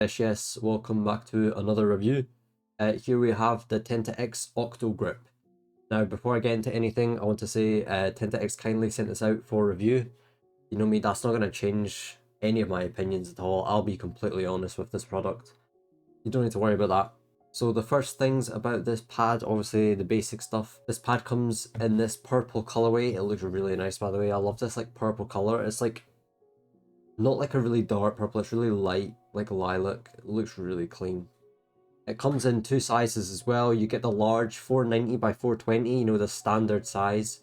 Yes, welcome back to another review. Here we have the Tenta-X Octo-Grip. Now, before I get into anything, I want to say Tenta-X kindly sent this out for review. You know me, that's not going to change any of my opinions at all. I'll be completely honest with this product. You don't need to worry about that. So the first things about this pad, obviously the basic stuff. This pad comes in this purple colorway. It looks really nice, by the way. I love this like purple color. It's like not like a really dark purple, it's really light, like lilac. It looks really clean. It comes in two sizes as well. You get the large 490 by 420, you know, the standard size.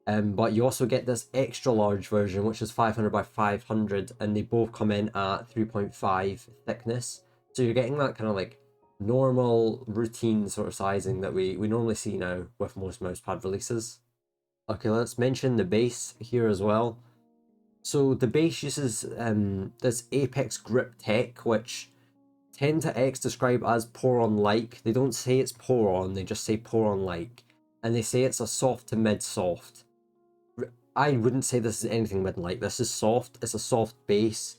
But you also get this extra large version, which is 500 by 500, and they both come in at 3.5 thickness. So you're getting that kind of like normal routine sort of sizing that we normally see now with most mousepad releases. Okay, let's mention the base here as well. So the base uses this Apex grip tech, which Tenta-X describe as pour-on-like. They don't say it's pour-on, they just say pour-on-like. And they say it's a soft to mid-soft. I wouldn't say this is anything mid-like. This is soft. It's a soft base.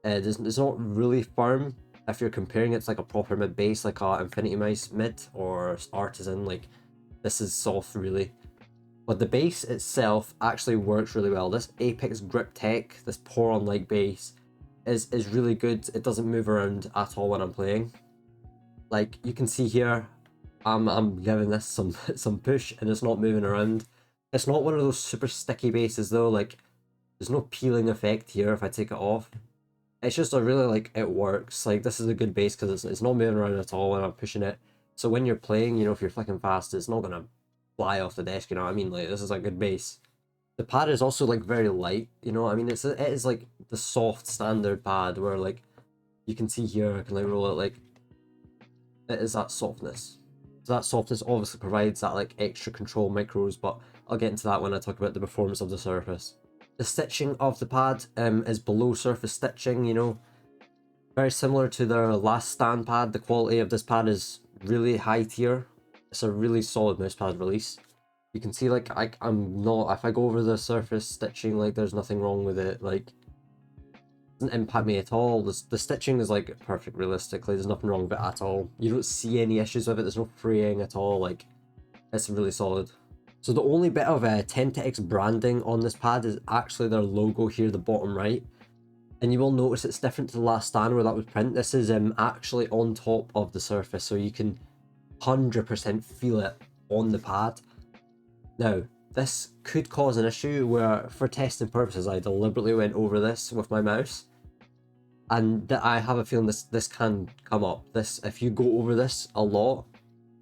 It's not really firm. If you're comparing it to like a proper mid base, like a Infinity Mouse mid or Artisan, like this is soft really. But the base itself actually works really well. This Apex grip tech, this pour-on-like base, is really good. It doesn't move around at all when I'm playing. Like you can see here, I'm giving this some push and it's not moving around. It's not one of those super sticky bases though. Like there's no peeling effect here if I take it off. It's just a really like it works. Like this is a good base because it's not moving around at all when I'm pushing it. So when you're playing, you know, if you're flicking fast, it's not gonna fly off the desk, you know what I mean? Like this is a good base. The pad is also like very light, you know what I mean? It is like the soft standard pad where like you can see here I can like roll it, like it is that softness. So that softness obviously provides that like extra control micros, but I'll get into that when I talk about the performance of the surface. The stitching of the pad is below surface stitching, you know, very similar to their last stand pad. The quality of this pad is really high tier. It's a really solid mouse pad release. You can see like I'm not, if I go over the surface stitching, like there's nothing wrong with it. Like it doesn't impact me at all. The stitching is like perfect realistically. There's nothing wrong with it at all. You don't see any issues with it. There's no fraying at all. Like it's really solid. So the only bit of Tenta-X branding on this pad is actually their logo here, the bottom right. And you will notice it's different to the last stand where that was print. This is actually on top of the surface, so you can 100% feel it on the pad. Now, this could cause an issue where, for testing purposes, I deliberately went over this with my mouse. And I have a feeling this can come up. If you go over this a lot,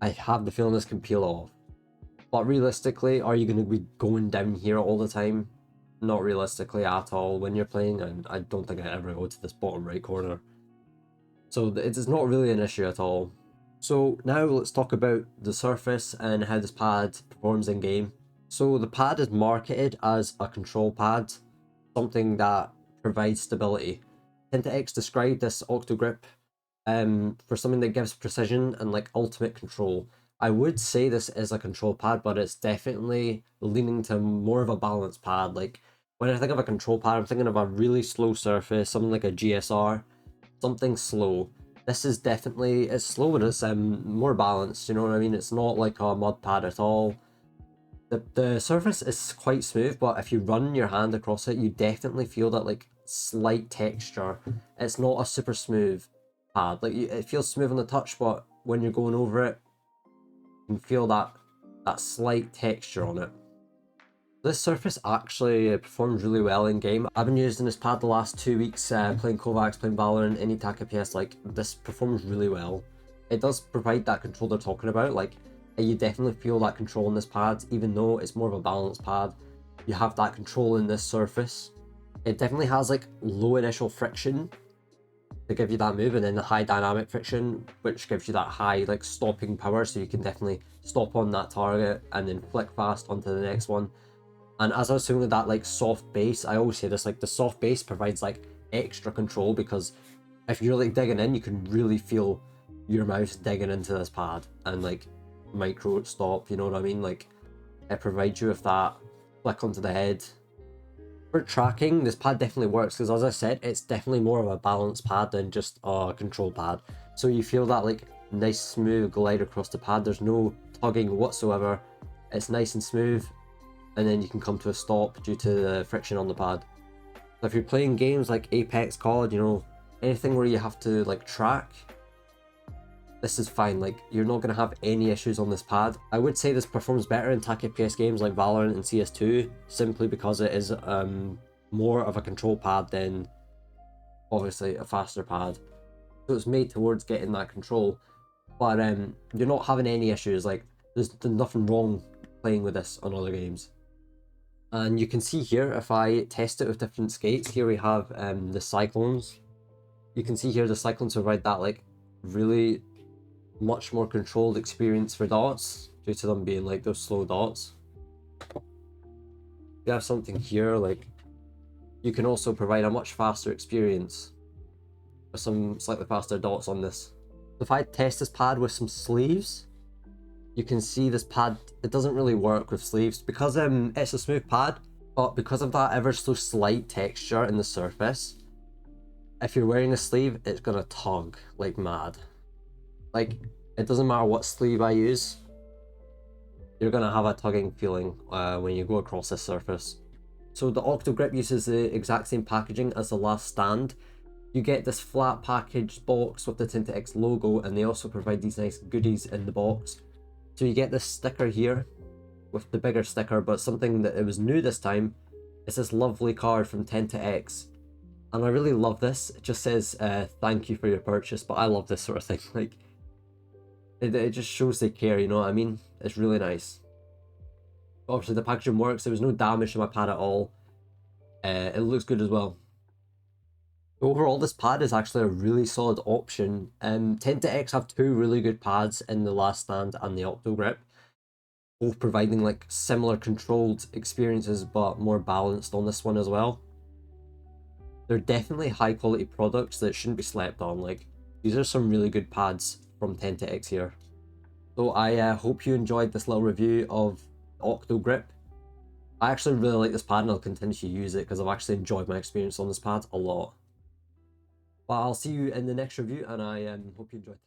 I have the feeling this can peel off. But realistically, are you going to be going down here all the time? Not realistically at all when you're playing, and I don't think I ever go to this bottom right corner. So it is not really an issue at all. So now let's talk about the surface and how this pad performs in game. So the pad is marketed as a control pad, something that provides stability. Tenta-X described this Octo-Grip for something that gives precision and like ultimate control. I would say this is a control pad, but it's definitely leaning to more of a balance pad. Like when I think of a control pad, I'm thinking of a really slow surface, something like a GSR, something slow. This is definitely, it's slow, but it's more balanced, you know what I mean? It's not like a mud pad at all. The surface is quite smooth, but if you run your hand across it, you definitely feel that like slight texture. It's not a super smooth pad. Like it feels smooth on the touch, but when you're going over it, you can feel that slight texture on it. This surface actually performs really well in game. I've been using this pad the last 2 weeks, playing Kovacs, playing Valorant, any Taka PS, like this performs really well. It does provide that control they're talking about, like you definitely feel that control in this pad, even though it's more of a balanced pad. You have that control in this surface. It definitely has like low initial friction to give you that move, and then the high dynamic friction, which gives you that high like stopping power, so you can definitely stop on that target and then flick fast onto the next one. And as I was saying with that like soft base, I always say this, like the soft base provides like extra control, because if you're like digging in, you can really feel your mouse digging into this pad and like micro stop, you know what I mean? Like it provides you with that flick onto the head. For tracking, this pad definitely works because, as I said, it's definitely more of a balance pad than just a control pad. So you feel that like nice smooth glide across the pad. There's no tugging whatsoever. It's nice and smooth, and then you can come to a stop due to the friction on the pad. So if you're playing games like Apex, COD, you know, anything where you have to like track, this is fine. Like, you're not going to have any issues on this pad. I would say this performs better in TAC FPS games like Valorant and CS2, simply because it is more of a control pad than obviously a faster pad. So it's made towards getting that control, but you're not having any issues. Like, there's nothing wrong playing with this on other games. And you can see here, if I test it with different skates, here we have the Cyclones. You can see here the Cyclones provide that like really much more controlled experience for dots due to them being like those slow dots. You have something here, like you can also provide a much faster experience with some slightly faster dots on this. If I test this pad with some sleeves, you can see this pad, it doesn't really work with sleeves because it's a smooth pad, but because of that ever so slight texture in the surface, if you're wearing a sleeve, it's gonna tug like mad. Like, it doesn't matter what sleeve I use, you're gonna have a tugging feeling when you go across this surface. So the Octo-Grip uses the exact same packaging as the last stand. You get this flat packaged box with the Tenta-X logo, and they also provide these nice goodies in the box. So you get this sticker here with the bigger sticker, but something that it was new this time is this lovely card from Tenta-X. And I really love this. It just says thank you for your purchase, but I love this sort of thing. Like, it just shows they care, you know what I mean? It's really nice. Obviously the packaging works, there was no damage to my pad at all. It looks good as well. Overall, this pad is actually a really solid option. Tenta-X have two really good pads in the last stand and the Octo-Grip, both providing like similar controlled experiences but more balanced on this one as well. They're definitely high quality products that shouldn't be slept on. Like, these are some really good pads from Tenta-X here. So I hope you enjoyed this little review of the Octo-Grip. I actually really like this pad and I'll continue to use it because I've actually enjoyed my experience on this pad a lot. But I'll see you in the next review, and I hope you enjoyed.